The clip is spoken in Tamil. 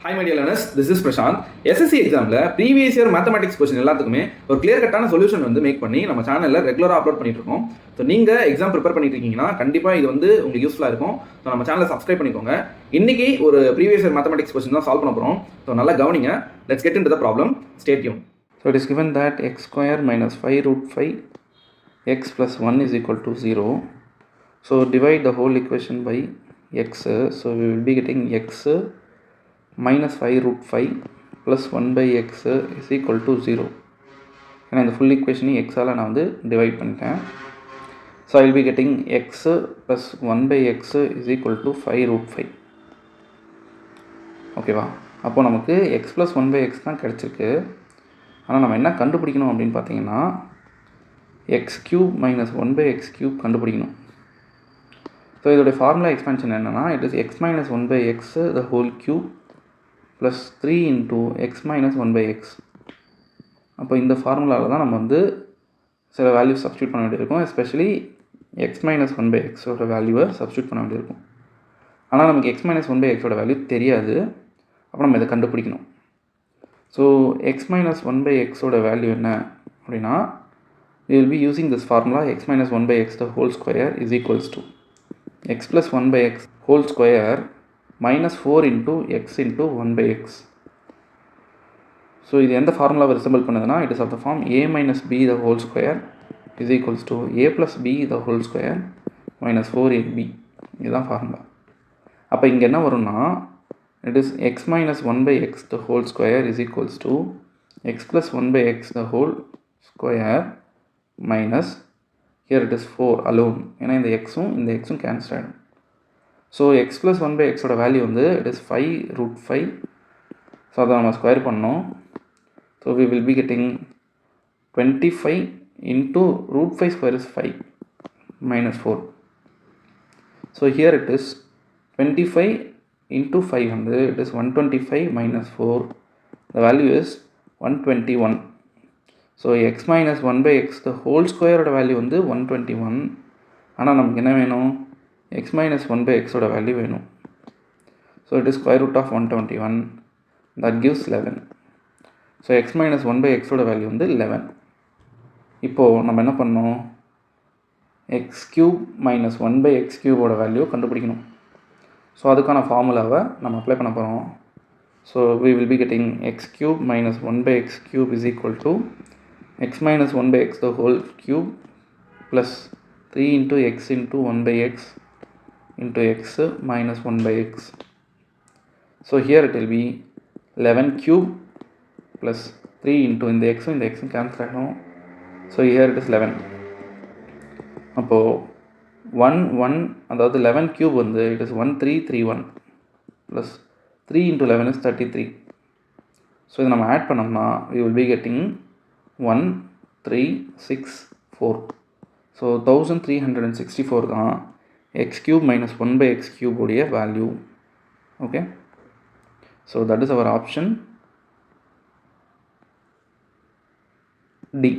Hi my dear learners, this is Prashant. SSC எக்ஸாமில் ப்ரீவியஸ் இயர் மேத்தமெட்டிக்ஸ் கொஸ்டின் எல்லாத்துக்குமே ஒரு கிளியர் கட்டான சொல்யூஷன் வந்து மேக் பண்ணி நம்ம சேனலில் ரெகுலராக அப்லோட் பண்ணிட்டு இருக்கோம். ஸோ நீங்கள் எக்ஸாம் ப்ரிப்பேர் பண்ணிட்டு இருக்கீங்கன்னா கண்டிப்பாக இது வந்து உங்களுக்கு யூஸ்ஃபுல்லாக இருக்கும். ஸோ நம்ம சேனலை சப்ஸ்கிரைப் பண்ணிக்கோங்க. இன்னைக்கு ஒரு ப்ரீவியஸ் இயர் மேத்தமெட்டிக்ஸ் கொஸ்டின் தான் சால்வ் பண்ண போகிறோம். ஸோ நல்லா கவனிங்க. Let's get into the problem. Stay tune. So it is given that x square minus 5 root 5 x plus 1 is equal to 0. So divide the whole equation by x. So we will be getting x minus 5 root 5 plus 1 by x is equal to 0. And in the full equation x all நான் வந்து divide பண்ணிட்டேன். So I will be getting x plus 1 by x is equal to 5 root 5. ஓகேவா? அப்போ நமக்கு x plus 1 by x தான் கிடச்சிருக்கு. ஆனால் நம்ம என்ன கண்டுபிடிக்கணும் அப்படின்னு பார்த்தீங்கன்னா x cube minus 1 by x cube கண்டுபிடிக்கணும். ஸோ இதோடைய ஃபார்முலா எக்ஸ்பென்ஷன் என்னென்னா it is x minus 1 by x the whole cube plus 3 into x minus 1 by x. அப்போ இந்த ஃபார்முலாவில் தான் நம்ம வந்து சில வேல்யூ சப்ஸ்டியூட் பண்ண வேண்டியிருக்கும். எஸ்பெஷலி எக்ஸ் மைனஸ் 1 பை எக்ஸோட வேல்யூவை சப்ஸ்டியூட் பண்ண வேண்டியிருக்கும். ஆனால் நமக்கு எக்ஸ் மைனஸ் 1 பை எக்ஸோட வேல்யூ தெரியாது. அப்போ நம்ம இதை கண்டுபிடிக்கணும். ஸோ எக்ஸ் மைனஸ் 1 பை எக்ஸோட வேல்யூ என்ன அப்படின்னா we will be using this formula x minus 1 by x the whole square is equals to x plus 1 by x whole square minus 4 into x into 1 by x. So இது எந்த ஃபார்முலாவை ரிசம்பிள் பண்ணுதுன்னா it is of the form a minus b the whole square is equals to a plus b the whole square minus 4ab. இதுதான் ஃபார்முலா. அப்போ இங்கே என்ன வரும்னா it is x minus 1 by x the whole square is equals to x plus 1 by x the whole square minus here it is 4 alone. ஏன்னா இந்த xும் இந்த xும் கேன்சல் ஆகிடும். ஸோ x plus 1 by xோட வேல்யூ வந்து it is 5 root 5. ஸோ அதை நம்ம ஸ்கொயர் பண்ணோம். So we will be getting 25 into root 5 square is 5 minus 4. So here it is 25 into 500 it is 125 minus 4. The value is 121. So x minus 1 by x the whole square ஓட வேல்யூ வந்து 121. ஆனால் நமக்கு என்ன வேணும் x minus 1 by x ஓட வேல்யூ வேணும். So it is square root of 121 that gives 11. So x minus 1 by x ஓட வேல்யூ வந்து 11. இப்போது நம்ம என்ன பண்ணோம் x cube minus 1 by x cube ஓட வேல்யூ கண்டுபிடிக்கணும். ஸோ அதுக்கான ஃபார்முலாவை நம்ம அப்ளை பண்ண போகிறோம். So we will be getting x cube minus 1 by x cube is equal to x minus 1 by x the whole cube plus 3 into x into 1 by x into x minus 1 by x. So here it will be 11 cube plus 3 into இந்த x இந்த x cancel ஆகிடும். So here it is 11. அப்போது 1 அதாவது 11 cube வந்து it is 1331 plus 3 into 11 is 33. So இதை நம்ம ஆட் பண்ணோம்னா we will be getting 1364. So 1364 தான் x cube minus 1 by x cube உடைய value. Okay, so that is our option D.